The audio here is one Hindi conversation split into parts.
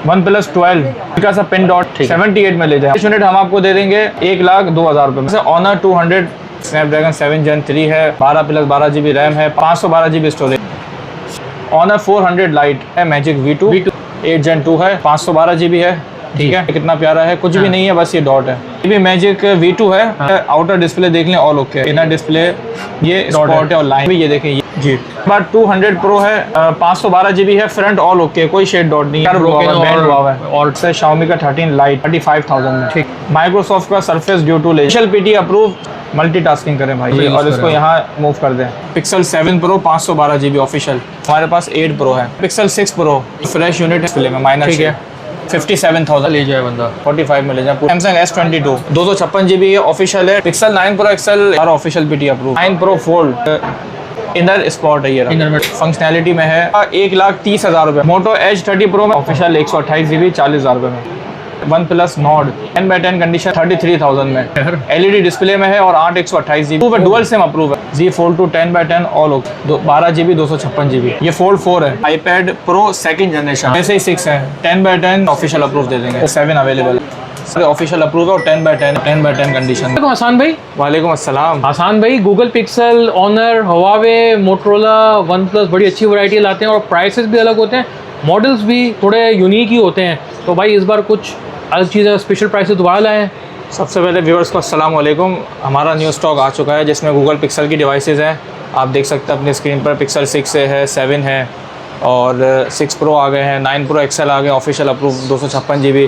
OnePlus 12 का सा पिन डॉट 78 में ले जाए। इस यूनिट हम आपको दे देंगे 1,02,000 रुपये में। ऑनर 200 स्नैपड्रैगन 7 Gen 3 है, 12+12 GB रैम है, 512 GB स्टोरेज। ऑनर 400 लाइट है, मैजिक V2 8 Gen 2 है, 512 GB है। ठीक है, कितना प्यारा है, कुछ भी नहीं है, बस ये डॉट है। ये भी मैजिक V2 है। आउटर डिस्प्ले देख लें, ऑल ओके। इनर डिस्प्ले ये स्पॉट है और लाइन भी ये देखें ये जी। बाद 200 प्रो है, 512 GB है, फ्रंट ऑल ओके, कोई शेड डॉट नहीं है, और से Xiaomi का 13 लाइट 35,000 में। ठीक, माइक्रोसॉफ्ट का Surface due to special PT approve. Multitasking करें भाई और इसको यहाँ मूव कर दें। Pixel 7 pro 512 GB official. हमारे पास 8 प्रो है। Pixel 6 pro fresh unit display में माइनर, ठीक है, 57,000 ले जाए बंदा, 45 में ले जाए। सैमसंग S22 256 GB है, ऑफिशियल है। Pixel 9 pro XL official PT approve. 9 pro fold inner spot है, ये फंक्शनैलिटी में है। 1,30,000 रुपये। मोटो Edge 30 प्रो में ऑफिशियल 128 GB 40,000 रुपये में। OnePlus Nord 10/10 कंडीशन 33,000 में। LED डिस्प्ले में है और 8 128 GB डुअल सिम अप्रूव है। Z Fold 2 10/10 all okay, 12 GB 256 GB। ये Fold 4 है। iPad Pro 2nd जनरेशन, ऐसे ही 6 है। 10/10 ऑफिशियल अप्रूव दे देंगे। 7 अवेलेबल है, ऑफिशियल अप्रूव है और 10/10 कंडीशन। हसन भाई, वालेकुम अस्सलाम। हसन भाई, Google Pixel, Honor, Huawei, Motorola, OnePlus बड़ी अच्छी वैरायटी लाते हैं और प्राइसेस भी अलग होते हैं, मॉडल्स भी थोड़े यूनिक ही होते हैं। तो भाई इस बार कुछ अलग चीज़ें, स्पेशल प्राइसेस दोबारा लाए हैं। सबसे पहले व्यूअर्स को अस्सलाम वालेकुम। हमारा न्यू स्टॉक आ चुका है जिसमें गूगल पिक्सल की डिवाइसेस हैं। आप देख सकते हैं अपनी स्क्रीन पर, पिक्सल 6 है, 7 है और 6 प्रो आ गए हैं, 9 प्रो XL आ गए ऑफिशियल अप्रूव 256 GB।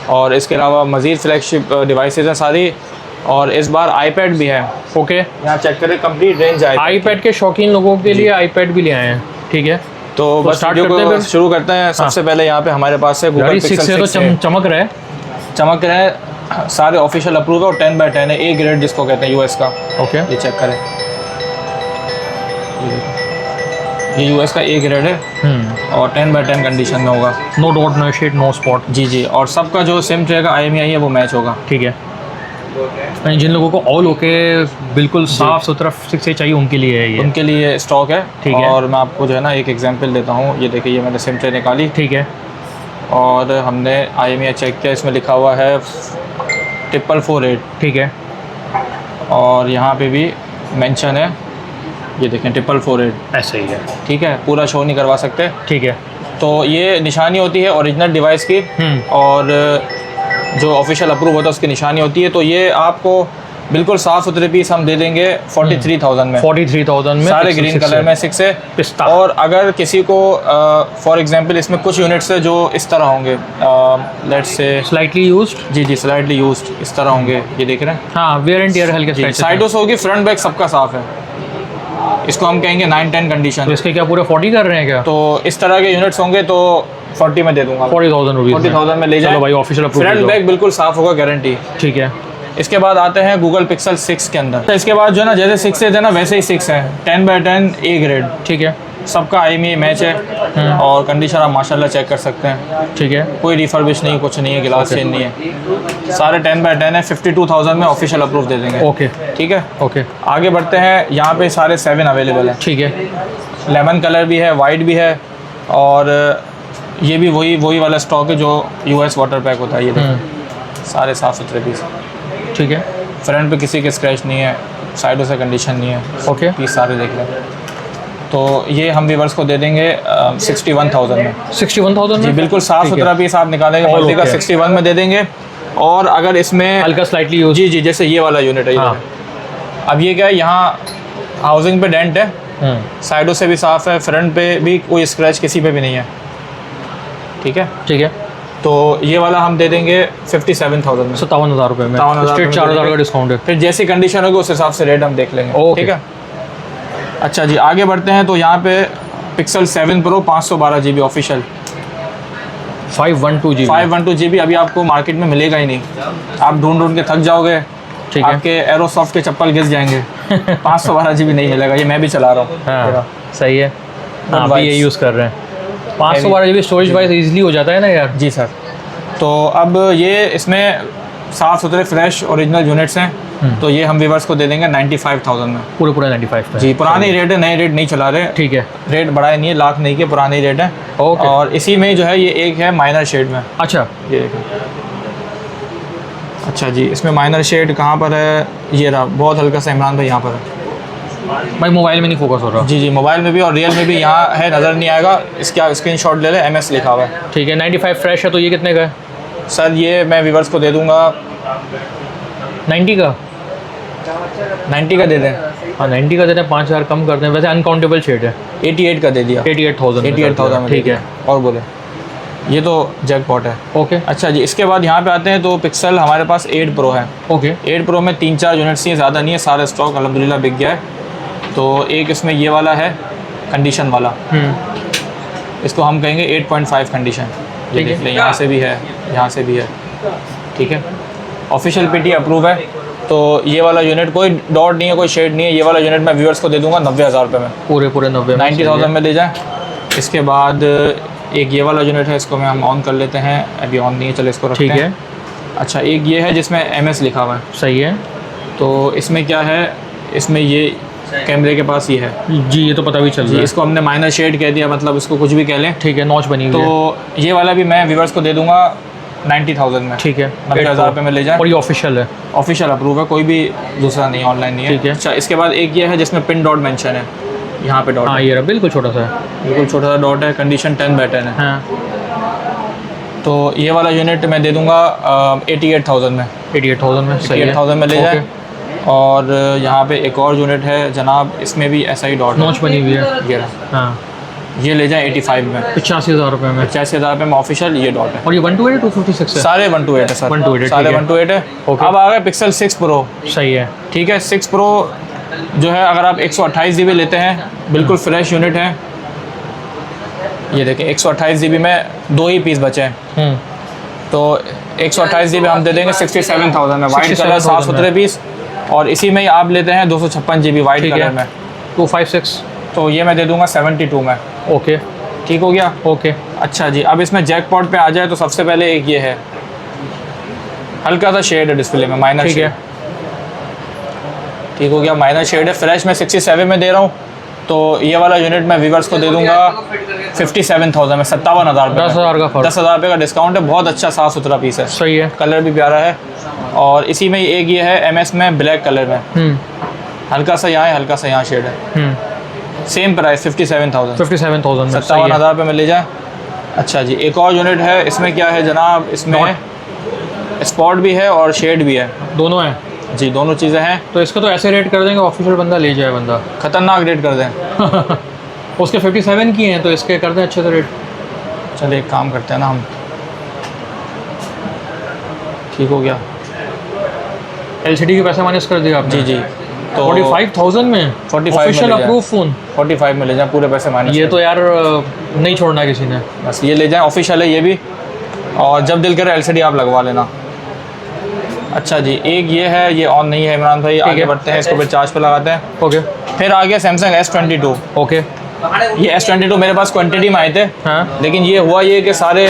और इसके अलावा मज़ीद फ्लैगशिप डिवाइसेस हैं सारी, और इस बार iPad भी है। ओके, यहाँ चेक करें, कंप्लीट रेंज है iPad के शौकीन लोगों के लिए iPad भी ले आए हैं। ठीक है, तो बस स्टार्ट वीडियो करते हैं, शुरू करते हैं। सबसे पहले यहाँ पे हमारे पास है गूगल पिक्सल 6 तो चमक रहा है, सारे ऑफिशियल अप्रूव है और 10/10 है, A ग्रेड जिसको कहते हैं US का। ओके, ये चेक करें, ये US का A ग्रेड है और 10/10 कंडीशन में होगा। No dot, no shade, no spot. जी जी, और सबका जो सिम रहेगा IMEI है वो मैच होगा। ठीक है, जिन लोगों को ऑल ओके बिल्कुल साफ सुथरा से चाहिए उनके लिए है ये, उनके लिए स्टॉक है। ठीक है, और मैं आपको जो है ना एक एग्जांपल देता हूँ। ये देखिए, ये मैंने सिम ट्रे निकाली। ठीक है, और हमने IMEI चेक किया, इसमें लिखा हुआ है 4448। ठीक है, और यहाँ पे भी मेंशन है, ये देखें 4448, ऐसे ही है। ठीक है, पूरा शो नहीं करवा सकते। ठीक है, तो ये निशानी होती है ओरिजिनल डिवाइस की, और जो ऑफिशियल अप्रूव होता है उसकी निशानी होती है। तो ये आपको बिल्कुल साफ़ सुथरे पीस हम दे देंगे 43,000 में। 43,000 में, सारे ग्रीन कलर में 6 है। और अगर किसी को फॉर एग्जांपल इसमें कुछ यूनिट्स है जो इस तरह होंगे, लेट्स से स्लाइटली यूज्ड। जी जी, स्लाइटली यूज्ड इस तरह होंगे, ये देख रहे हैं। हाँ, वेयर एंड टियर हल्के साइडों से होगी, फ्रंट बैक सबका साफ है। इसको हम कहेंगे 9-10 कंडीशन। तो इसके क्या पूरे 40 कर रहे हैं क्या? तो इस तरह के यूनिट्स होंगे तो 40 में दे दूंगा। 40,000 रुपीज़, 40,000 में ले जाओ। चलो भाई, ऑफिशियल अप्रूव। फ्रंट बैक बिल्कुल साफ होगा, गारंटी। ठीक है, इसके बाद आते हैं गूगल पिक्सल 6 के अंदर। तो इसके बाद जो है ना, जैसे 6 थे ना वैसे ही 6 है, 10/10 A ग्रेड। ठीक है, सबका IMEI मैच है और कंडीशन आप माशाल्लाह चेक कर सकते हैं। ठीक है, कोई रिफर्बिश नहीं, कुछ नहीं है, गिलास चेंज नहीं है, सारे 10/10 है। 52,000 में ऑफिशियल अप्रूव दे देंगे। ओके, ठीक है, ओके, आगे बढ़ते हैं। यहाँ पे सारे 7 अवेलेबल है। ठीक है, लेमन कलर भी है, वाइट भी है, और ये भी वही वाला स्टॉक है जो US वाटर पैक होता है। ये देखिए, सारे साफ़ सुथरे पीस। ठीक है, फ्रंट पे किसी के स्क्रैच नहीं है, साइडों से कंडीशन नहीं है। ओके, पीस सारे देख लें। तो ये हम व्यूअर्स को दे देंगे 61,000 में। 61,000 जी, में बिल्कुल साफ़ सुथरा पीस आप निकालेंगे, मल्टी का 61 में दे देंगे। और अगर इसमें हल्का स्लाइटली यूज, जी जी, जैसे ये वाला यूनिट है, ये अब ये क्या है, यहाँ हाउसिंग पे डेंट है, साइडों से भी साफ़ है, फ्रंट पे भी कोई स्क्रैच किसी पे भी नहीं है। ठीक है, ठीक है, तो ये वाला हम दे देंगे 57,000 में। 57,000 रुपये में, 4,000 का डिस्काउंट है। फिर जैसी कंडीशन होगी उस हिसाब से रेट हम देख लेंगे। ठीक है, अच्छा जी, आगे बढ़ते हैं। तो यहाँ पे pixel 7 pro 512 GB official, 512 GB अभी आपको मार्केट में मिलेगा ही नहीं, आप ढूंढ के थक जाओगे। ठीक है, आपके एरोसॉफ्ट के चप्पल घिस जाएंगे। 512 GB नहीं मिलेगा, ये मैं भी चला रहा हूँ। हाँ, सही है, आप भी ये यूज़ कर रहे हैं। 512 GB स्टोरेज वाइज ईजिली हो जाता है ना यार। जी सर। तो अब ये इसमें साफ़ सुथरे फ्रेश ओरिजिनल यूनिट्स हैं। तो ये हम व्यूअर्स को दे देंगे 95,000 में। पूरे 95 पे जी, पुराने रेट है, नए रेट नहीं चला रहे। ठीक है, रेट बढ़ाए नहीं है, लाख नहीं के पुराने रेट है। ओके। और इसी में जो है ये एक है माइनर शेड में। अच्छा, ये देखिए। अच्छा जी, इसमें माइनर शेड कहाँ पर है? ये रहा, बहुत हल्का सा इमरान भाई यहाँ पर है। भाई मोबाइल में नहीं फोकस हो रहा। जी जी, मोबाइल में भी और रियल में भी यहाँ है, नज़र नहीं आएगा। इसका स्क्रीनशॉट ले ले, MS लिखा हुआ है। ठीक है, 95 फ्रेश है, तो ये कितने का है? सर ये मैं व्यूअर्स को दे दूँगा 90 का। 90 का दे दें। हाँ 90 का देते हैं, 5,000 कम करते हैं। वैसे अनकाउंटेबल शेड है। 88 का दे दिया। 88,000 में। ठीक है, और बोले ये तो जैकपॉट है। ओके। अच्छा जी, इसके बाद यहाँ पे आते हैं तो पिक्सल हमारे पास 8 प्रो है। ओके, 8 प्रो में 3-4 यूनिट्स ही, ज़्यादा नहीं है, सारा स्टॉक अल्हम्दुलिल्लाह बिक गया है। तो एक इसमें ये वाला है कंडीशन वाला, इसको हम कहेंगे 8.5 कंडीशन। ये देख लें, यहाँ से भी है, यहाँ से भी है। ठीक है, ऑफिशियल PT अप्रूव है। तो ये वाला यूनिट कोई डॉट नहीं है, कोई शेड नहीं है। ये वाला यूनिट मैं व्यूअर्स को दे दूंगा 90,000 रुपये में। पूरे 90,000 में ले जाएँ। इसके बाद एक ये वाला यूनिट है, इसको मैं हम ऑन कर लेते हैं। अभी ऑन नहीं है, चलो इसको रखते हैं। ठीक है। अच्छा, एक ये है जिसमें MS लिखा हुआ है। सही है। तो इसमें क्या है, इसमें ये कैमरे के पास ये है जी, ये तो पता भी चल रहा है। इसको हमने माइनर शेड कह दिया, मतलब इसको कुछ भी कह लें। ठीक है, नॉच बनी हुई है। तो ये वाला भी मैं व्यूअर्स को दे दूंगा 90,000 में। ठीक है, 90,000 रुपये में ले जाए। और ये ऑफिशियल है? ऑफिशियल अप्रूव है, कोई भी दूसरा नहीं, ऑनलाइन नहीं है। ठीक है। अच्छा, इसके बाद एक ये है जिसमें पिन डॉट मेंशन है, यहाँ पे डॉट। हाँ, ये रहा, बिल्कुल छोटा सा है। बिल्कुल छोटा सा डॉट है, कंडीशन 10/10 है। हाँ, तो ये वाला यूनिट मैं दे दूंगा 88,000 में। 88,000 में। सही है, 88,000 में ले जाए। और यहाँ पे एक और यूनिट है जनाब, इसमें भी ऐसा ही डॉट नॉच बनी हुई है। ये रहा, हाँ, ये ले जाएं 85 में। 85,000 रुपये में। 85,000 रुपये में ऑफिशियल ये डॉट है। और ये 128 है, 256 है? सारे 128 है सर, 128, सारे ठीक है। 128 है। ओके। अब आ गए पिक्सल 6 प्रो। सही है। ठीक है, 6 प्रो जो है, अगर आप 128 GB लेते हैं, बिल्कुल फ्रेश यूनिट है। ये देखें, 128 GB में 2 ही पीस बचे हैं। तो 128 GB हम दे देंगे 67,000 में। वाइट कलर, साफ सुथरे पीस। और इसी में ही आप लेते हैं 256 GB वाइट कलर में, 256। तो ये मैं दे दूंगा 72 में। ओके, ठीक हो गया। ओके। अच्छा जी, अब इसमें जैकपॉट पे आ जाए तो सबसे पहले एक ये है, हल्का सा शेड है डिस्प्ले में, माइनर ठीक है। ठीक हो गया, माइनर शेड है। फ्रेश में 67 में दे रहा हूँ। तो ये वाला यूनिट मैं व्यूअर्स को दे दूंगा 57,000 में, 57,000 रुपये। 10,000 का फर्क। 10,000 रुपये का डिस्काउंट है। बहुत अच्छा साफ़ सुथरा पीस है। सही है। कलर भी प्यारा है। और इसी में एक ये है MS में, ब्लैक कलर में, हल्का सा यहाँ है, हल्का सा यहाँ शेड है। Same price 57,000। 57,000 में। 57,000 रुपये में ले जाए। अच्छा जी, एक और यूनिट है। इसमें क्या है जनाब, इसमें स्पॉट भी है और शेड भी है, दोनों हैं जी, दोनों चीज़ें हैं। तो इसका तो ऐसे रेट कर देंगे, ऑफिशियल बंदा ले जाए बंदा। ख़तरनाक रेट कर दें। उसके 57 की हैं, तो इसके कर दें अच्छे से रेट। चलिए एक काम करते हैं ना हम, ठीक हो गया। LCD के पैसा माइनस कर दिया आपने? जी जी, तो 45,000 में 45 ऑफिशियल में ले अप्रूव फ़ोन। 45 में ले जाएं, पूरे पैसे माइनस। ये तो यार नहीं छोड़ना किसी ने। बस ये ले जाएं, ऑफिशियल है ये भी। और जब दिल करे LCD आप लगवा लेना। अच्छा जी, एक ये है, ये ऑन नहीं है इमरान भाई, आगे बढ़ते हैं, इसको फिर चार्ज पे लगाते हैं। ओके। फिर आ गया सैमसंग S22। ओके। ये S22 मेरे पास क्वांटिटी में आए थे। हाँ। लेकिन ये हुआ ये कि सारे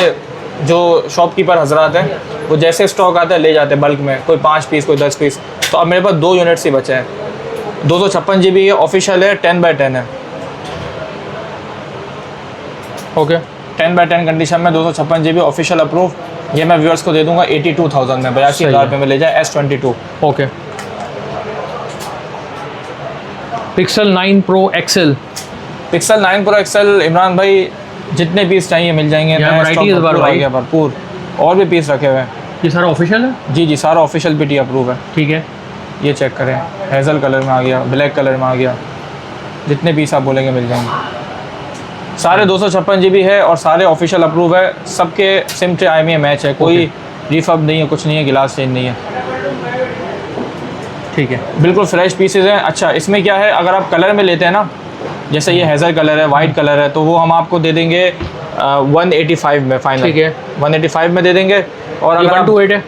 जो शॉपकीपर हजरात हैं, वो जैसे स्टॉक आता है ले जाते हैं बल्क में, कोई 5 पीस, कोई 10 पीस। तो अब मेरे पास 2 यूनिट्स ही बचे हैं। 256 GB है, ऑफिशियल है, 10/10 है। ओके। 10/10 कंडीशन में 256 GB ऑफिशियल अप्रूव। ये मैं व्यूअर्स को दे दूंगा 82,000 में, 82,000 रुपये में ले जाए S22। Okay. Pixel 9 Pro XL। Pixel 9 Pro XL Imran भाई, जितने पीस चाहिए मिल जाएंगे। भरपूर, और भी पीस रखे हुए हैं। ये सारा ऑफिशियल है? जी जी, सारा ऑफिशियल PT अप्रूव है। ठीक है। ये चेक करें, हेज़ल कलर में आ गया, ब्लैक कलर में आ गया, जितने पीस आप बोलेंगे मिल जाएंगे। सारे 256 GB है और सारे ऑफिशियल अप्रूव है। सबके सिम से IMEI मैच है, कोई रिफब नहीं है, कुछ नहीं है, गिलास चेंज नहीं है। ठीक है, बिल्कुल फ्रेश पीसेज हैं। अच्छा, इसमें क्या है, अगर आप कलर में लेते हैं ना, जैसे ये हेज़ल कलर है, वाइट कलर है, तो वो हम आपको दे देंगे 185 में फाइनल। ठीक है, 185 में दे देंगे। और अगर 128 है,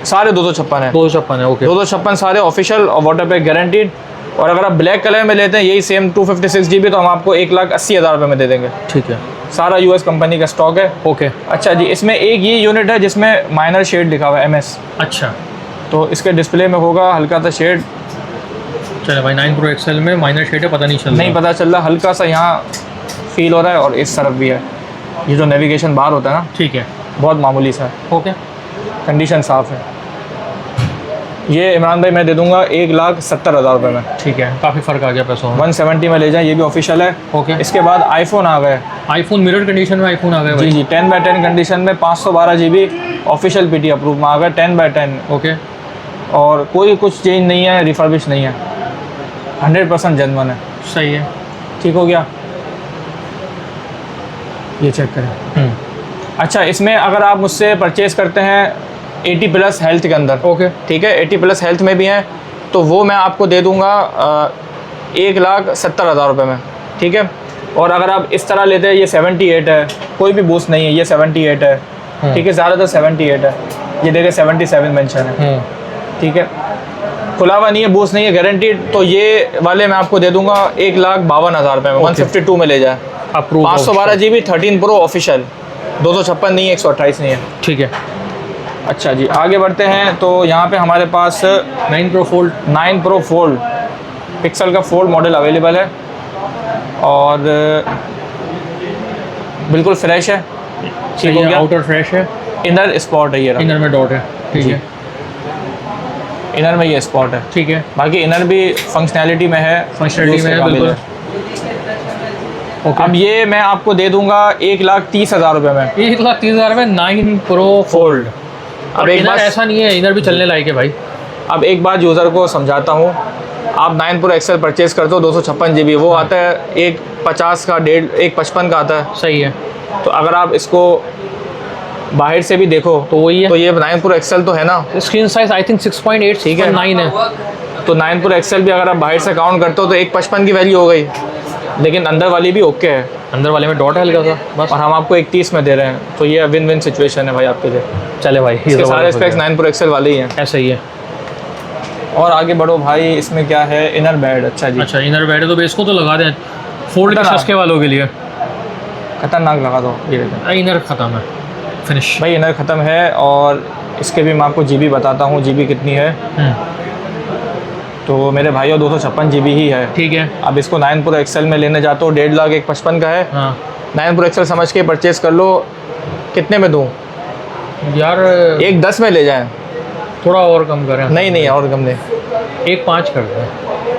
सारे 256 है। 256 है। ओके, 256 सारे ऑफिशियल और वाटर पैक गारंटीड। और अगर आप ब्लैक कलर में लेते हैं यही सेम 256 GB, तो हम आपको 1,80,000 रुपये में दे देंगे। ठीक है, सारा US कंपनी का स्टॉक है। ओके। अच्छा जी, इसमें एक ये यूनिट है जिसमें माइनर शेड लिखा हुआ है MS। अच्छा, तो इसके डिस्प्ले में होगा हल्का सा शेड, चले भाई 9 Pro XL में माइनर शेड है, पता नहीं चल रहा। नहीं पता चल रहा, हल्का सा यहाँ फील हो रहा है और इस तरफ भी है। ये जो नेविगेशन बार होता है ना, ठीक है, बहुत मामूली सा है। ओके, कंडीशन साफ़ है। ये इमरान भाई मैं दे दूंगा 1,70,000 रुपये में। ठीक है, काफ़ी फ़र्क आ गया पैसों में। 170 में ले जाएं, ये भी ऑफिशियल है। ओके, इसके बाद आईफोन आ गए। आईफोन मिरर कंडीशन में आईफोन आ गए जी भाई। जी 10/10 कंडीशन में 512 GB ऑफिशियल PT अप्रूव में आ गए 10/10। ओके, और कोई कुछ चेंज नहीं है, रिफर्बिश नहीं है, 100% जेन्युइन है। सही है, ठीक हो गया, ये चेक करें। अच्छा, इसमें अगर आप मुझसे परचेज़ करते हैं 80+ हेल्थ के अंदर, ओके, ठीक है, 80+ हेल्थ में भी हैं, तो वो मैं आपको दे दूंगा 1,70,000 रुपये में। ठीक है, और अगर आप इस तरह लेते हैं, ये 78 है, कोई भी बूस्ट नहीं है, ये 78 है। ठीक है, ज़्यादातर 78 है, ये देखिए 77 मेंशन है। ठीक है, खुला हुआ नहीं है, बूस्ट नहीं है, गारंटीड। तो ये वाले मैं आपको दे दूंगा 1,52,000 रुपये में। 152 में ले जाए। अप्रूव 512 GB 13 Pro ऑफिशियल, 256 नहीं है, 128 नहीं है। ठीक है। अच्छा जी, आगे बढ़ते हैं। तो यहाँ पे हमारे पास 9 Pro Fold 9 Pro Fold pixel का फोल्ड मॉडल अवेलेबल है और बिल्कुल फ्रेश है। ठीक हो गया, आउटर फ्रेश है, इनर स्पॉट है, ये रहा। इनर में डॉट है। ठीक जी। है, इनर में ये स्पॉट है। ठीक है, बाकी इनर भी फंक्शनैलिटी में है, फंक्शनलिटी यूज़ में के है, काबिल बिल्कुल। ओके, अब ये मैं आपको दे दूंगा 1,30,000 रुपये में 1,30,000 में 9 Pro फोल्ड। अब एक इनर बात, ऐसा नहीं है, इनर भी चलने लायक है भाई। अब एक बात यूज़र को समझाता हूँ। आप 9 Pro XL परचेज़ करते हो 256 GB, वो आता है 150 का, 155 का आता है। सही है, तो अगर आप इसको बाहर से भी देखो तो वही है। तो ये 9 Pro XL तो है ना। स्क्रीन साइज आई थिंक 6.8 ठीक है। 6.9 है। तो 9 Pro XL भी अगर आप बाहर से काउंट करते हो तो 155 की वैल्यू हो गई, लेकिन अंदर वाली भी ओके है, अंदर वाले में डॉट है हल्का सा बस। और हम आपको 31 में दे रहे हैं। तो ये विन विन सिचुएशन है भाई आपके लिए। चले भाई, इसके सारे स्पेक्स 9 Pro XL वाले ही हैं। ऐसा ही है। और आगे बढ़ो भाई, इसमें क्या है, इनर बैड। अच्छा जी, अच्छा, इनर बैड है तो बेस को तो लगा दें, फोल्ड के सस्ते वालों के लिए। खतरनाक लगा दो। ये देखें इनर ख़त्म है, फिनिश भाई, इनर ख़त्म है। और इसके भी मैं आपको GB बताता हूँ, GB कितनी है। तो मेरे भाइयों 256 GB ही है। ठीक है। अब इसको 9 Pro XL में लेने जाते हो 1,50,000 का है। हाँ 9 Pro XL समझ के परचेज़ कर लो। कितने में दूँ यार, 1,10 में ले जाएं। थोड़ा और कम करें। नहीं नहीं, और कम नहीं, 1.5 कर दें,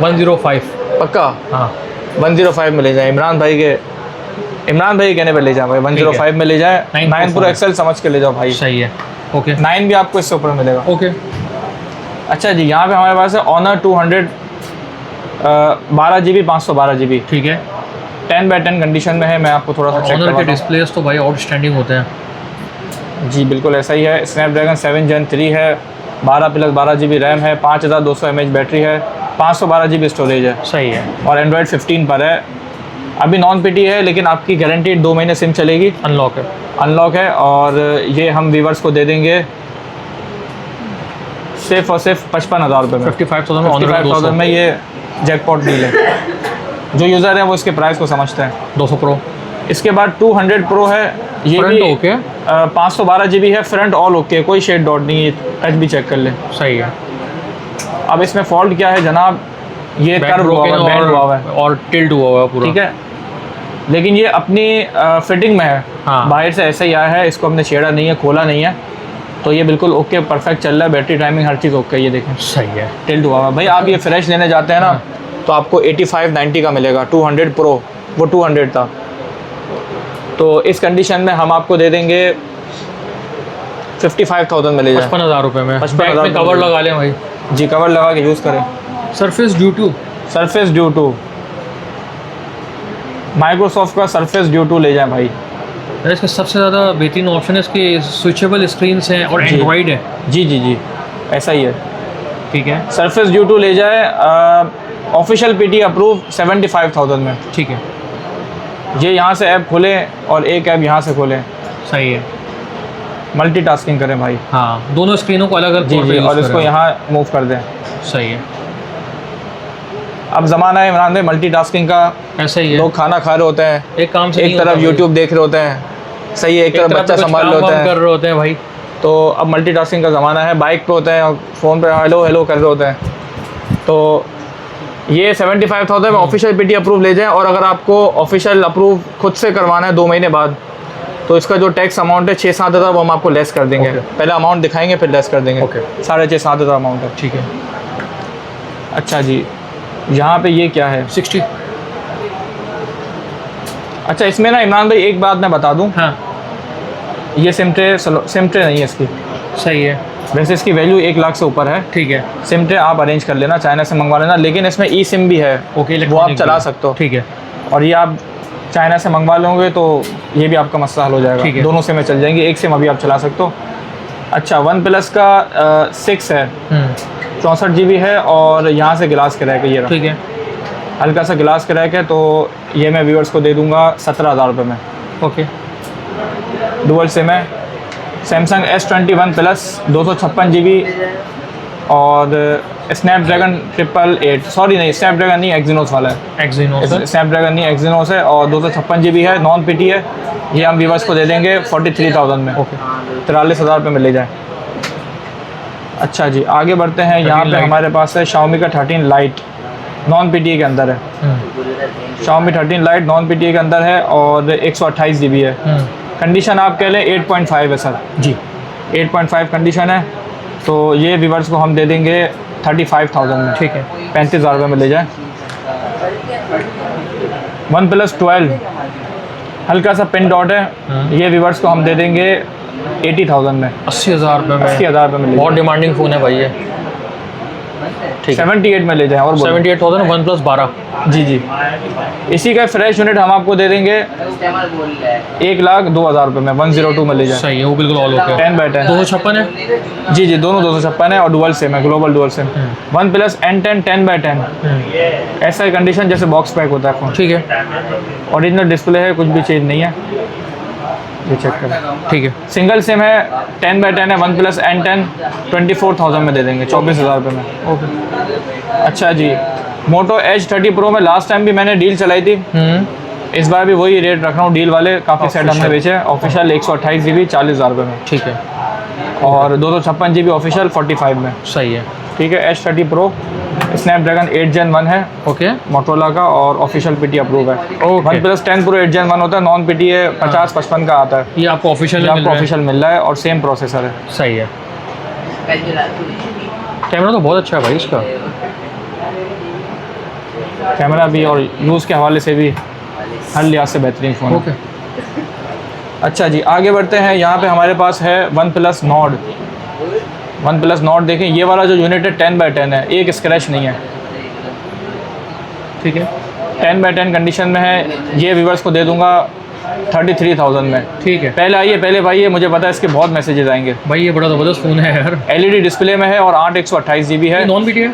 105। पक्का हाँ 105 में ले जाएं। इमरान भाई के कहने पे ले जाओ भाई, 105 में ले जाए। 9 Pro XL समझ के ले जाओ भाई। सही है। ओके 9 भी आपको इससे ऊपर मिलेगा। ओके। अच्छा जी, यहाँ पे हमारे पास है Honor 200 12 GB 512 GB। ठीक है। 10/10 कंडीशन में है। मैं आपको थोड़ा सा चेक ऑनर के करवाता हूँ। डिस्प्लेस तो भाई आउटस्टैंडिंग होते हैं। जी बिल्कुल ऐसा ही है। स्नैपड्रैगन 7 Gen 3 है, 12+12 GB रैम है, 5200 mAh बैटरी है, 512 GB स्टोरेज है सही है। और एंड्रॉयड 15 पर है। अभी नॉन PT है, लेकिन आपकी गारंटी 2 महीने सिम चलेगी। अनलॉक है। अनलॉक है। और ये हम व्यूवर्स को दे देंगे सिर्फ और सिर्फ 55,000 रुपये में। 55,000 में ऑनर 55,000 में ये जैकपॉट डील है। जो यूज़र है वो इसके प्राइस को समझते हैं। 200 Pro इसके बाद 200 Pro है, ये फ्रंट भी ओके। 512 GB है, फ्रंट ऑल ओके, कोई शेड डॉट नहीं है, टच भी चेक कर ले। सही है। अब इसमें फॉल्ट क्या है जनाब, ये कर्व हुआ हुआ है, बैंड हुआ हुआ है और टिल्ट हुआ हुआ है पूरा। ठीक है, लेकिन ये अपनी फिटिंग में है। हाँ। बाहर से ऐसा ही आया है, इसको हमने छेड़ा नहीं है, खोला नहीं है, तो ये बिल्कुल ओके परफेक्ट चल रहा है। बैटरी टाइमिंग हर चीज़ ओके। ये देखें सही है। टिल्ट हुआ हुआ है। भाई आप ये फ्रेश लेने जाते हैं ना, तो आपको 8590 का मिलेगा। 200 Pro वो 200 था। तो इस कंडीशन में हम आपको दे देंगे 55,000 में ले जाए। 55,000 रुपये में। 55,000 में कवर लगा लें भाई। जी कवर लगा के यूज़ करें। सरफेस ड्यू टू माइक्रोसॉफ्ट का सरफेस ड्यू टू ले जाएं भाई। इसका सबसे ज़्यादा बेहतरीन ऑप्शन है इसके स्विचेबल स्क्रीन्स हैं और जी। एंड्रॉइड है। जी ऐसा ही है। ठीक है। सरफेस ड्यू टू ले जाए। ऑफिशियल PT अप्रूव 75,000 में। ठीक है। ये यहाँ से ऐप खोलें और एक ऐप यहाँ से खोलें, सही है। मल्टीटास्किंग करें भाई। हाँ दोनों स्क्रीनों को अलग अलग जी और इसको यहाँ मूव कर दें। सही है। अब ज़माना है इमरान भाई मल्टीटास्किंग का। ऐसा ही है। लोग खाना खा रहे होते हैं, एक काम से एक तरफ YouTube देख रहे होते हैं, सही है, एक तरफ बच्चा संभाल रहे होते कर हैं। रहे होते हैं भाई। तो अब मल्टीटास्किंग का ज़माना है, बाइक पे होते हैं और फ़ोन पे हेलो हेलो कर रहे होते हैं। तो ये 75,000 में ऑफिशियल पीटी अप्रूव ले जाएं, और अगर आपको ऑफिशियल अप्रूव खुद से करवाना है 2 महीने बाद, तो इसका जो टैक्स अमाउंट है 6-7 हज़ार, वो हम आपको लेस कर देंगे। पहले अमाउंट दिखाएंगे फिर लेस कर देंगे। 6,500-7 हज़ार अमाउंट है। ठीक है। अच्छा जी, यहाँ पे ये क्या है? 60। अच्छा, इसमें ना इमरान भाई एक बात मैं बता दूँ, हाँ ये सिमट्रे नहीं है इसकी। सही है। वैसे इसकी वैल्यू 1 लाख से ऊपर है। ठीक है। सिमट्रे आप अरेंज कर लेना, चाइना से मंगवा लेना, लेकिन इसमें ई सिम भी है। ओके, वो आप चला सकते हो। ठीक है। और ये आप चाइना से मंगवा लोगे तो ये भी आपका मसला हल हो जाएगा। ठीक है। दोनों सिमें चल जाएंगी, एक सिम अभी आप चला सकते हो। अच्छा, वन प्लस का 6 है, 64 GB है, और यहाँ से गिलास क्रैक है ये रहा। ठीक है। हल्का सा गिलास क्रैक है, तो ये मैं व्यूअर्स को दे दूँगा 17,000 रुपये में। ओके। डुअल सिम है, सैमसंग S21 प्लस 256 GB, और स्नैपड्रैगन 888, सॉरी नहीं, स्नैपड्रैगन नहीं, एक्जिनोस वाला है। एक्जिनोस। स्नैपड्रैगन नहीं, एक्जिनोस है, और 256 GB है, नॉन पीटी है। ये हम व्यूअर्स को दे देंगे 43,000 में। ओके। 43,000 रुपये में ले जाएँ। अच्छा जी, आगे बढ़ते हैं। यहाँ पे हमारे पास है Xiaomi का 13 लाइट, नॉन पीटी के अंदर है। Xiaomi 13 लाइट नॉन पीटी के अंदर है, और 128 GB है। कंडीशन आप कह लें 8.5 है सर जी, 8.5 कंडीशन है। तो ये व्यूअर्स को हम दे देंगे 35,000 में। ठीक है। 35,000 रुपये में ले जाएं। वन प्लस 12 हल्का सा पिन डॉट है, ये व्यूअर्स को हम दे देंगे 80,000 में। 80,000 रुपये में। 80,000 रुपये में ले बहुत डिमांडिंग फ़ोन है भाई ये। ठीक है। 78 में ले जाएं। और 78,000 वन प्लस 12। जी जी, इसी का फ्रेश यूनिट हम आपको दे देंगे 1,02,000 रुपये में। 102 में ले जाएं। सही है, वो बिल्कुल ऑल ओके। 10/10 256 है। जी जी, दोनों 256 है, और डुअल सिम है, global dual SIM. One plus N10 10/10 ऐसा ही कंडीशन जैसे बॉक्स पैक होता है फ़ोन। ठीक है। ओरिजिनल डिस्प्ले है, कुछ भी चेंज नहीं है, ये चेक करें। ठीक है। सिंगल सिम है, 10/10 है, वन प्लस N10 24,000 में दे देंगे, 24,000 रुपये में। ओके। अच्छा जी, मोटो Edge 30 Pro में लास्ट टाइम भी मैंने डील चलाई थी, इस बार भी वही रेट रख रहा हूँ डील वाले। काफ़ी सेट हमने बेचे हैं। ऑफिशियल 128 GB 40,000 रुपये में। ठीक है। और 256 GB ऑफिशियल 45 में। सही है। ठीक है। Edge 30 Pro स्नैपड्रैगन 8 Gen 1 है, ओके। मोटोरोला का, और ऑफिशियल पीटी अप्रूव है। Okay. One plus 10 Pro 8 Gen 1 होता है, नॉन पीटी है, 50-55 का आता है। ये आपको ऑफिशियल आपको ऑफिशियल मिल रहा है, और सेम प्रोसेसर है। सही है। कैमरा तो बहुत अच्छा है भाई इसका। कैमरा भी और यूज़ के हवाले से भी हर लिहाज से बेहतरीन फ़ोन है। ओके। अच्छा जी, आगे बढ़ते हैं। यहाँ पे हमारे पास है one plus Nord. One plus Nord देखें, ये वाला जो यूनिट है 10/10 है, एक स्क्रैच नहीं है। ठीक है। 10/10 कंडीशन में है। ये व्यूवर्स को दे दूंगा 33,000 में। ठीक है। पहले आइए, पहले भाई, ये मुझे पता है इसके बहुत मैसेजेस आएंगे। भाई ये बड़ा ज़बरदस्त फ़ोन है यार। LED डिस्प्ले में है, और 8 128 GB है। नॉन पीटी है?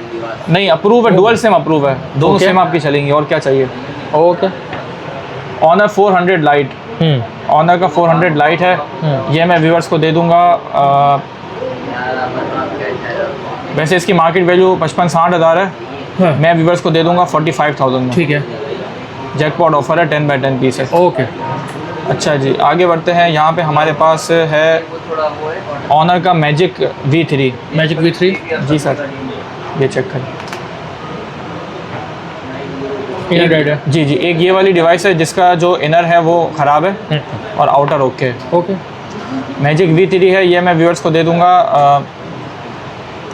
नहीं, अप्रूव है, डुअल सिम अप्रूव है, दोनों सिम आपकी चलेंगी, और क्या चाहिए। ओके। ऑनर 400 लाइट, ऑनर का 400 लाइट है। ये मैं व्यूवर्स को दे दूंगा, वैसे इसकी मार्केट वैल्यू 55-60 हज़ार है। मैं व्यूवर्स को दे दूंगा 45,000 में। ठीक है। जैकपॉट ऑफर है, 10/10 पीस है। ओके। अच्छा जी, आगे बढ़ते हैं। यहाँ पे हमारे पास है ऑनर का मैजिक V3। Magic V3। जी सर, ये चेक करें। इनर डेड है। जी जी, एक ये वाली डिवाइस है जिसका जो इनर है वो ख़राब है, और आउटर ओके है। ओके। मैजिक V3 है, ये मैं व्यूअर्स को दे दूंगा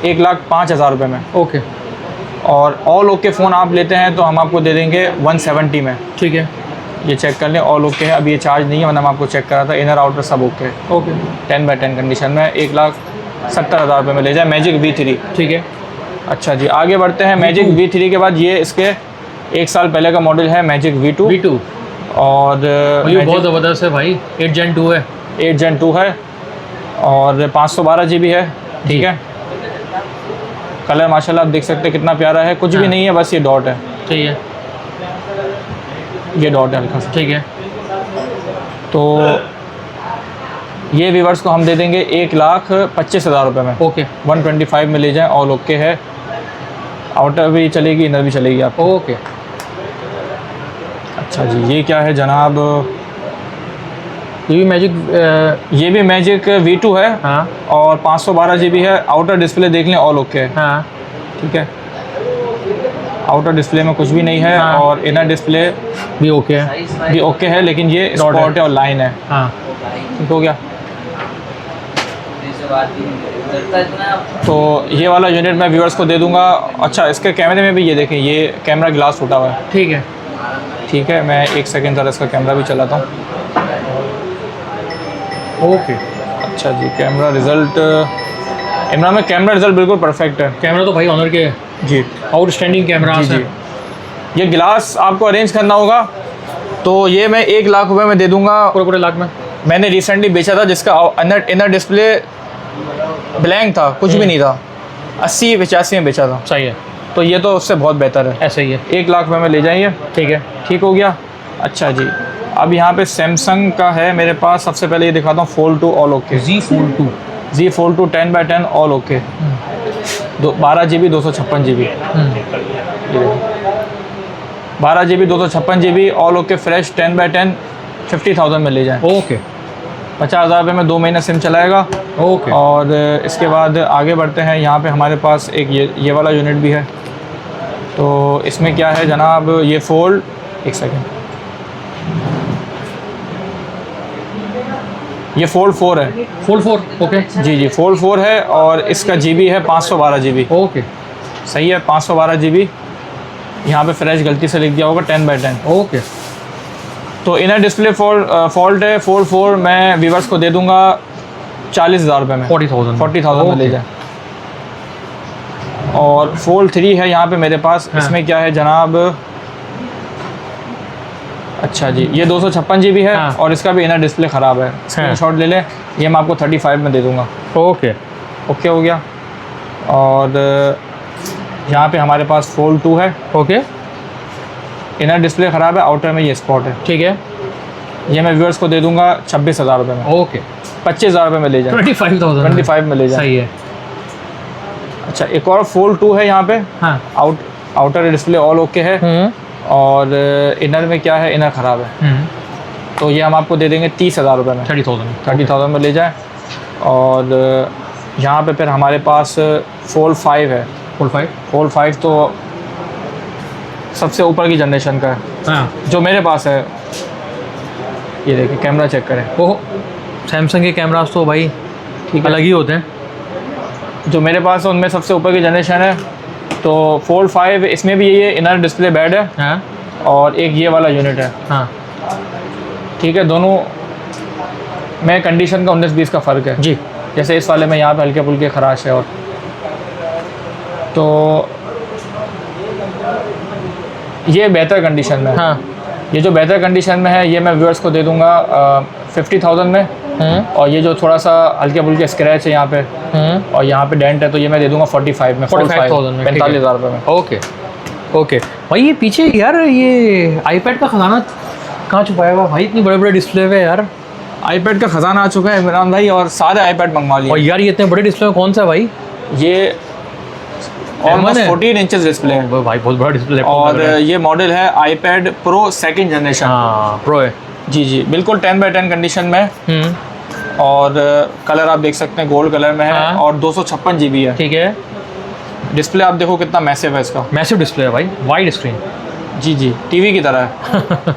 1,05,000 रुपये में। ओके। और ऑल ओके फ़ोन आप लेते हैं तो हम आपको दे देंगे 170 में। ठीक है। ये चेक कर लें, ऑल ओके है, अब ये चार्ज नहीं है, वरना मैं आपको चेक करा था, इनर आउटर सब ओके है। ओके। 10/10 कंडीशन में 1,70,000 रुपये में ले जाए मैजिक V3। ठीक है। अच्छा जी, आगे बढ़ते हैं। मैजिक V3 के बाद ये इसके 1 साल पहले का मॉडल है, मैजिक V2। और ये बहुत ज़बरदस्त है भाई, 8 Gen 2 है। 8 Gen 2 है, और 512 GB है। ठीक है। कलर माशाल्लाह आप देख सकते हैं कितना प्यारा है, कुछ भी नहीं है, बस ये डॉट है। ठीक है। ये डॉट है हल्का सा। ठीक है। तो ये व्यूवर्स को हम दे देंगे 1,25,000 रुपये में। ओके। 125 में ले जाएं, ऑल ओके है, आउटर भी चलेगी, इनर भी चलेगी आपको। ओके। अच्छा जी, ये क्या है जनाब, ये भी मैजिक ये भी मैजिक V2 है। हाँ और 512 GB है। आउटर डिस्प्ले देख लें, ऑल ओके है। हाँ ठीक है, आउटर डिस्प्ले में कुछ भी नहीं है। हाँ। और इनर डिस्प्ले भी ओके है। भी ओके है, लेकिन ये स्पॉट है और लाइन है। हाँ ठीक हो गया। तो ये वाला यूनिट मैं व्यूअर्स को दे दूंगा। अच्छा, इसके कैमरे में भी ये देखें, ये कैमरा ग्लास फूटा हुआ है। ठीक है। ठीक है, मैं एक सेकंड ज़रा इसका कैमरा भी चलाता हूँ। ओके। अच्छा जी, कैमरा रिज़ल्ट, इमरान में कैमरा रिज़ल्ट बिल्कुल परफेक्ट है। कैमरा तो भाई ऑनर के जी, आउटस्टैंडिंग कैमरा जी है। जी। ये ग्लास आपको अरेंज करना होगा, तो ये मैं 1 लाख रुपए में दे दूंगा। पूरे लाख में। मैंने रिसेंटली बेचा था, जिसका इनर डिस्प्ले ब्लैंक था, कुछ भी नहीं था। 80-85 में बेचा था। सही है। तो ये तो उससे बहुत बेहतर है। ऐसा ही है। 1 लाख रुपए में ले जाइए। ठीक है। ठीक हो गया। अच्छा जी, अब यहाँ पे सैमसंग का है मेरे पास। सबसे पहले ये दिखाता हूँ, Fold 2 all okay. Z Fold 2। Z Fold 2 10x10 all okay. 12 GB 256 GB। 12 GB 256 GB all okay fresh 10x10 50,000 में ले जाएं। ओके। 50,000 रुपये में 2 महीना सिम चलाएगा। ओके। और इसके बाद आगे बढ़ते हैं। यहाँ पे हमारे पास एक ये वाला यूनिट भी है। तो इसमें क्या है जनाब, ये फोल्ड, एक सेकेंड, ये Fold 4 है। Fold 4 okay. जी जी, Fold 4 है। और इसका GB है 512 GB। ओके। सही है, 512 GB। यहाँ पे फ्रेश गलती से लिख दिया होगा 10x10। ओके। तो इनर डिस्प्ले फॉल्ट है। Fold 4 मैं व्यूअर्स को दे दूंगा 40,000 रुपये में। 40,000 में ले जाए। और Fold 3 है यहाँ पे मेरे पास। हाँ। इसमें क्या है जनाब, अच्छा जी, ये 256 GB है। हाँ। और इसका भी इनर डिस्प्ले ख़राब है। स्क्रीनशॉट ले लें, ये मैं आपको 35 में दे दूंगा। ओके। ओके हो गया। और यहाँ पे हमारे पास Fold 2 है। ओके। इनर डिस्प्ले ख़राब है, आउटर में ये स्पॉट है। ठीक है। ये मैं व्यूअर्स को दे दूंगा 26,000 रुपये में। ओके। 25,000 रुपये में ले जाए। 25,000 25 में ले जाए। सही है। अच्छा, एक और Fold 2 है यहाँ पे। हाँ। आउटर डिस्प्ले ऑल ओके है। और इनर में क्या है, इनर ख़राब है। तो ये हम आपको दे देंगे 30,000 रुपये में। 30,000 में ले जाएं। और यहाँ पे फिर हमारे पास Fold 5 है। Fold 5 तो सबसे ऊपर की जनरेशन का है। हाँ। जो मेरे पास है, ये देखिए, कैमरा चेक करें। ओह, सैमसंग के कैमरास तो भाई ठीक है, अलग ही होते हैं। जो मेरे पास है उनमें सबसे ऊपर की जनरेशन है। तो Fold 5, इसमें भी ये इनर डिस्प्ले बैड है। हाँ। और एक ये वाला यूनिट है। हाँ। ठीक है, दोनों में कंडीशन का 19-20 का फ़र्क है। जी। जैसे इस वाले में यहाँ पे हल्के फुल्के खराश है। और तो ये बेहतर कंडीशन में है। हाँ। ये जो बेहतर कंडीशन में है, ये मैं व्यूअर्स को दे दूंगा 50,000 में। और ये जो थोड़ा सा हल्के फुल्के स्क्रैच है यहाँ पे और यहाँ पे डेंट है, तो ये मैं दे दूंगा 45 में। 45,000 में। 45,000 रुपये में। ओके। ओके भाई, ये पीछे यार ये आईपैड का खजाना कहाँ छुपाया हुआ भाई? इतनी बड़े बड़े डिस्प्ले है यार। आईपैड का ख़जाना आ चुका है इमरान भाई, और सारे आईपैड मंगवा लिए। और यार ये इतने बड़े डिस्प्ले में कौन सा भाई? ये ऑलमोस्ट 14 इंचेस डिस्प्ले है भाई, बहुत बड़ा डिस्प्ले। और ये मॉडल है iPad Pro 2nd जनरेशन। हाँ, प्रो है। जी जी, बिल्कुल 10x10 कंडीशन में। और कलर आप देख सकते हैं, गोल्ड कलर में है। हाँ। और 256 GB है। ठीक है। डिस्प्ले आप देखो कितना मैसिव है इसका। मैसिव डिस्प्ले है भाई, वाइड स्क्रीन। जी जी, टीवी की तरह है।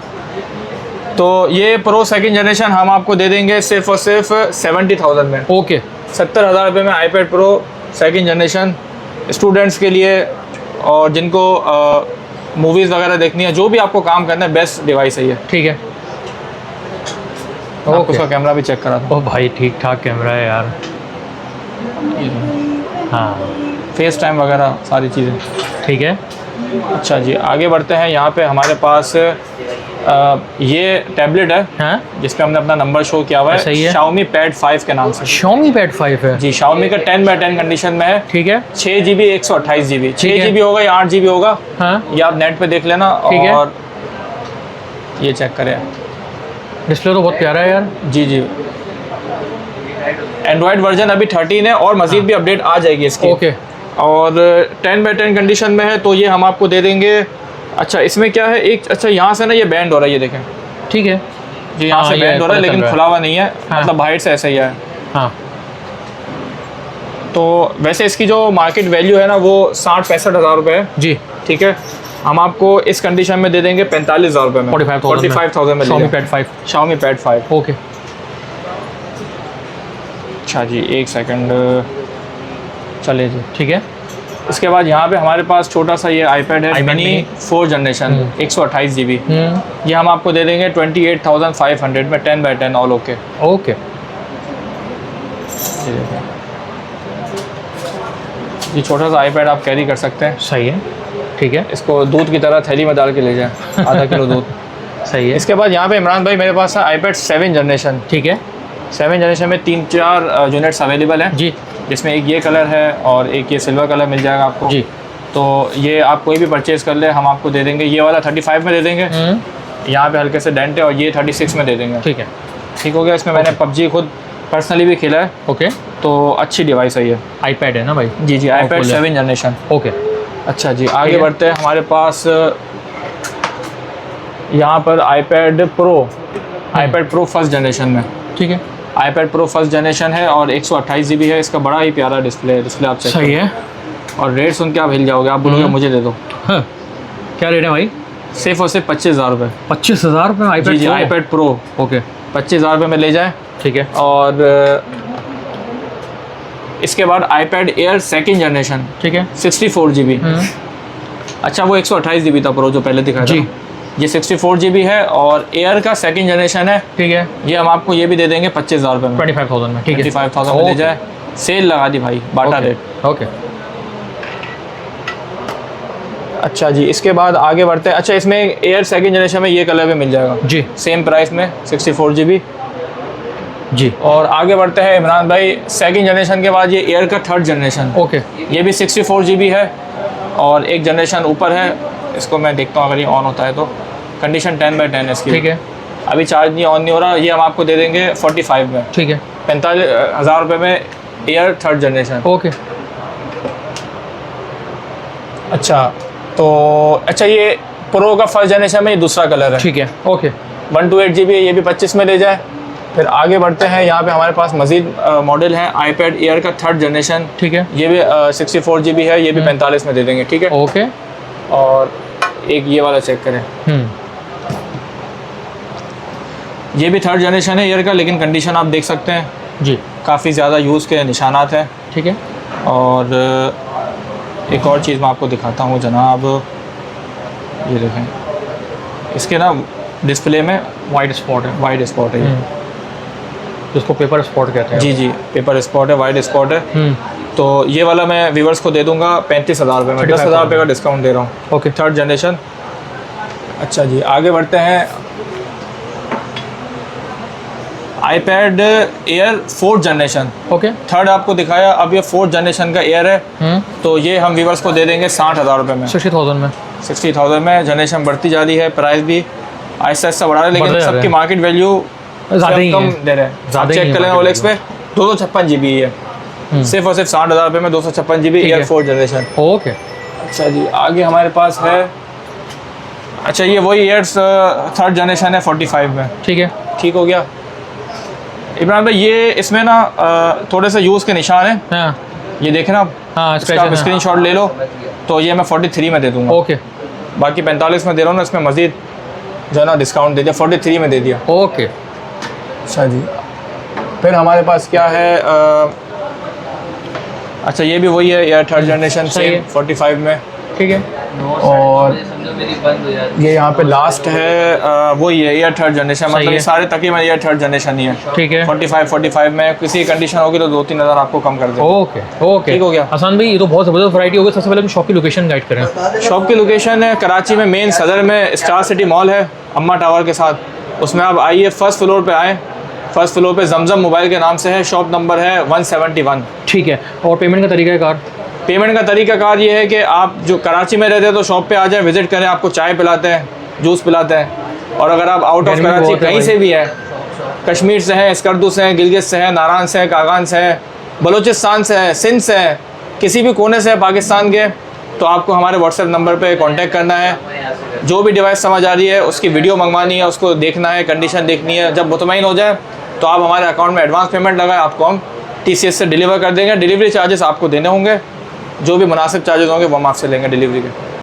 तो ये Pro 2nd जनरेशन हम आपको दे देंगे सिर्फ और सिर्फ 70,000 में। ओके। 70,000 रुपये में iPad Pro 2nd generation, students के लिए और जिनको मूवीज़ वगैरह देखनी है, जो भी आपको काम करना है, बेस्ट डिवाइस है ये। ठीक है। आपको उसका कैमरा भी चेक करा था। ओ भाई, ठीक ठाक कैमरा है यार। हाँ, फेस टाइम वगैरह सारी चीज़ें। ठीक है। अच्छा जी, आगे बढ़ते हैं। यहाँ पे हमारे पास ये टैबलेट है। हाँ। जिस पे हमने अपना नंबर शो किया हुआ है। सही है। Xiaomi Pad 5 के नाम से। Xiaomi Pad 5 है जी, Xiaomi का 10x10 कंडीशन में है। ठीक है। 6 GB 128 GB, 6 ठीक है। GB होगा या 8 GB होगा, हाँ। ये आप नेट पे देख लेना। ठीक है। और ये चेक करें, डिस्प्ले तो बहुत प्यारा है यार। जी जी। एंड्रॉयड वर्जन अभी 13 है और मज़ीद भी अपडेट आ जाएगी इसकी। ओके। और 10x10 कंडीशन में है, तो ये हम आपको दे देंगे। अच्छा, इसमें क्या है, एक अच्छा यहाँ से ना ये बैंड हो रहा है, ये देखें। ठीक है। जी यहाँ हाँ, से ये बैंड हो रहा है पता चल लेकिन रहा है। खुला हुआ नहीं है, हाँ। मतलब बाहर से ऐसा ही है। हाँ तो वैसे इसकी जो मार्केट वैल्यू है ना वो 60-65 हज़ार रुपये है। जी, ठीक है, हम आपको इस कंडीशन में दे देंगे 45 हज़ार रुपये में, 45,000 में Xiaomi Pad 5। Xiaomi Pad 5। Okay, अच्छा जी, एक सेकंड, चलिए जी। ठीक है। इसके बाद यहाँ पे हमारे पास छोटा सा ये iPad है, iPad mini mini। 4 generation 128 GB। हम्म, ये हम आपको दे देंगे 28,500 में, 10/10 ऑल ओके। ओके, ये छोटा सा iPad आप कैरी कर सकते हैं, सही है, ठीक है, इसको दूध की तरह थैली में डाल के ले जाएं, आधा किलो दूध। सही है, इसके बाद यहाँ पे इमरान भाई मेरे पास है iPad 7 जनरेशन। ठीक है 7 जनरेशन में 3-4 यूनिट्स अवेलेबल हैं, जी, जिसमें एक ये कलर है और एक ये सिल्वर कलर मिल जाएगा आपको जी। तो ये आप कोई भी परचेज़ कर ले, हम आपको दे देंगे। ये वाला 35 में दे देंगे, यहाँ पे हल्के से डेंट है, और ये 36 में दे देंगे। ठीक है, ठीक हो गया। इसमें मैंने PUBG खुद पर्सनली भी खेला है, ओके। तो अच्छी डिवाइस है ये। iPad है ना भाई? जी जी, iPad 7 जनरेशन। ओके, अच्छा जी, आगे है। बढ़ते हैं। हमारे पास यहाँ पर iPad Pro फर्स्ट जनरेशन में, ठीक है, iPad Pro फर्स्ट जनरेशन है और 128 GB है। इसका बड़ा ही प्यारा डिस्प्ले आप चेक सही है। और रेट सुन के आप हिल जाओगे, आप बोलोगे मुझे दे दो। हाँ, क्या रेट है भाई? सिर्फ और सिर्फ 25,000 रुपये। 25,000 में iPad जी जी, Pro? iPad Pro ओके, 25,000 रुपये में ले जाए। ठीक है, और इसके बाद iPad Air सेकंड जनरेशन, ठीक है, 64 GB। अच्छा, वो 128 GB था प्रो जो पहले दिखाया था जी। ना। ये 64 GB है और एयर का सेकंड जनरेशन है। ठीक है, ये हम आपको ये भी दे देंगे 25,000 रुपये में, 25,000 में, ठीक है, 25,000 में ले ओके। जाए। सेल लगा दी भाई, बाटा रेट। ओके, अच्छा जी, इसके बाद आगे बढ़ते हैं। अच्छा, इसमें एयर सेकंड जनरेशन में ये कलर भी मिल जाएगा जी, सेम प्राइस में, 64 GB। जी, और आगे बढ़ते हैं इमरान भाई, सेकंड जनरेशन के बाद ये एयर का थर्ड जनरेशन, ओके, ये भी 64 GB है और एक जनरेशन ऊपर है। इसको मैं देखता हूँ अगर ये ऑन होता है तो। कंडीशन 10/10 इसकी। ठीक है, अभी चार्ज नहीं, ऑन नहीं हो रहा। ये हम आपको दे देंगे 45 में, ठीक है, 45,000 रुपये में एयर थर्ड जनरेशन। ओके, अच्छा, तो अच्छा ये प्रो का फर्स्ट जनरेशन में ये दूसरा कलर है, ठीक है, ओके, 128 GB है, ये भी 25 में ले जाए। फिर आगे बढ़ते हैं, यहाँ पे हमारे पास मज़ीद मॉडल है iPad Air का थर्ड जनरेशन, ठीक है, ये भी 64 GB है, ये भी 45 में दे देंगे। ठीक है, ओके, और एक ये वाला चेक करें, ये भी थर्ड जनरेशन है एयर का, लेकिन कंडीशन आप देख सकते हैं जी, काफ़ी ज़्यादा यूज़ के निशानात हैं। ठीक है, और एक और चीज़ मैं आपको दिखाता हूँ जनाब, ये देखें, इसके ना डिस्प्ले में वाइट स्पॉट है, वाइट स्पॉट है ये। जिसको पेपर स्पॉट कहते हैं। जी जी, पेपर स्पॉट है, वाइट स्पॉट है। तो ये वाला मैं व्यूवर्स को दे दूंगा 35,000 रुपये में, 10,000 रुपये का डिस्काउंट दे रहा हूँ। Okay, third generation. अच्छा जी, आगे बढ़ते हैं। iPad Air fourth generation, okay, third आपको दिखाया, अब ये फोर्थ जनरेशन का एयर है। तो ये हम व्यूवर्स को दे देंगे 60,000 रुपये में, 60,000 में, 60,000 में। जनरेशन बढ़ती जा रही है, प्राइस भी आहिस्ता आहिस्ता बढ़ा रहे हैं, लेकिन बढ़ते जा रहे सबकी हैं। मार्केट वैल्यू ज़्यादा ही कम है। दे रहे हैं। ज़्यादा आप ही चेक है कर लेना market OLX पे, 256 GB है, सिर्फ और सिर्फ 60,000 रुपये में 256 GB ठीक एयर है। Fourth generation. ओके, अच्छा जी, आगे हमारे पास है, अच्छा ये वही एयर थर्ड जनरेशन है 45 में। ठीक है, ठीक हो गया इमरान भाई। ये इसमें ना थोड़े से यूज़ के निशान हैं, हाँ ये देखें ना आप, हाँ, इसका आप स्क्रीनशॉट ले लो। तो ये मैं 43 में दे दूँगा, ओके, बाकी 45 में दे रहा हूँ ना, इसमें मज़ीद जो है ना डिस्काउंट दे दिया, 43 में दे दिया। ओके, अच्छा जी, फिर हमारे पास क्या है, अच्छा ये भी वही है एयर थर्ड जनरेशन सही से है। 45 में। ठीक है, और ये यहाँ पे लास्ट है वही है एयर थर्ड जनरेशन, मतलब है। ये सारे तकरीबन एयर थर्ड जनरेशन ही है। ठीक है, 45 में किसी कंडीशन होगी तो 2-3 हज़ार आपको कम कर देंगे। ओके, ओके, ठीक हो गया। आसान भाई, ये तो बहुत ज़बरदस्त वैरायटी हो गई। सबसे पहले हम शॉप की लोकेशन गाइड करें। शॉप की लोकेशन है कराची में मेन सदर में स्टार सिटी मॉल है अम्मा टावर के साथ, उसमें आप आइए, फर्स्ट फ्लोर पे आए। फर्स्ट फ्लोर पे जमजम मोबाइल के नाम से है, शॉप नंबर है 171। ठीक है, और पेमेंट का तरीका है कार? पेमेंट का तरीकाकार ये है कि आप जो कराची में रहते हैं तो शॉप पे आ जाएं, विज़िट करें, आपको चाय पिलाते हैं, जूस पिलाते हैं। और अगर आप आउट ऑफ गर्मी कराची बहुत है कहीं भाई। से भी है, कश्मीर से हैं, स्कर्दू से हैं, गिलगित से हैं, नारान से हैं, कागान से हैं, बलूचिस्तान से हैं, सिंध से हैं, किसी भी कोने से है पाकिस्तान के, तो आपको हमारे व्हाट्सएप नंबर पे कांटेक्ट करना है। जो भी डिवाइस समझ आ रही है उसकी वीडियो मंगवानी है, उसको देखना है, कंडीशन देखनी है। जब मुतमईन हो जाए तो आप हमारे अकाउंट में एडवांस पेमेंट लगाए, आपको हम TCS से डिलीवर कर देंगे। डिलीवरी चार्जेस आपको देने होंगे, जो भी मुनासिब चार्जेस होंगे वो हम आपसे लेंगे डिलीवरी के।